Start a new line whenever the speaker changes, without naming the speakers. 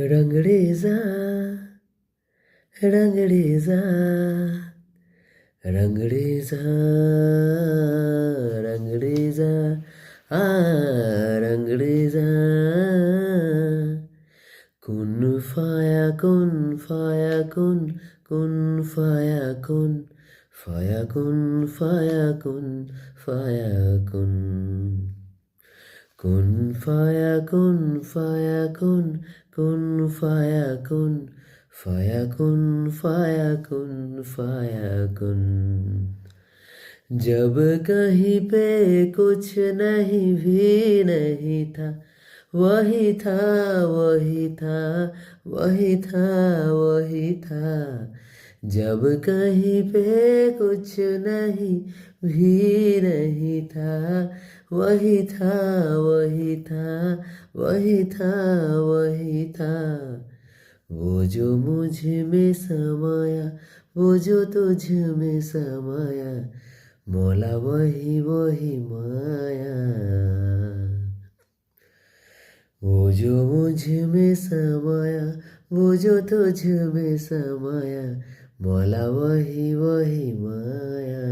रंगरेजा रंगरेजा रंगरेजा रंगरेजा आ रंगरेजा कुन फायाकुन फायाकुन कुन फायाकुन फायाकुन फायाकुन फायाकुन कुन फायाकुन फायाकुन कुन फायाकुन फायाकुन फायाकुन फायाकुन जब कहीं पे कुछ नहीं भी नहीं था वही था वही था वही था वही था जब कहीं पे कुछ नहीं भी नहीं था वही था वही था वही था वही था वो जो मुझ में समाया वो जो तुझ में समाया मौला वही वही माया वो जो मुझ में समाया वो जो तुझ में समाया मौला वही वही माया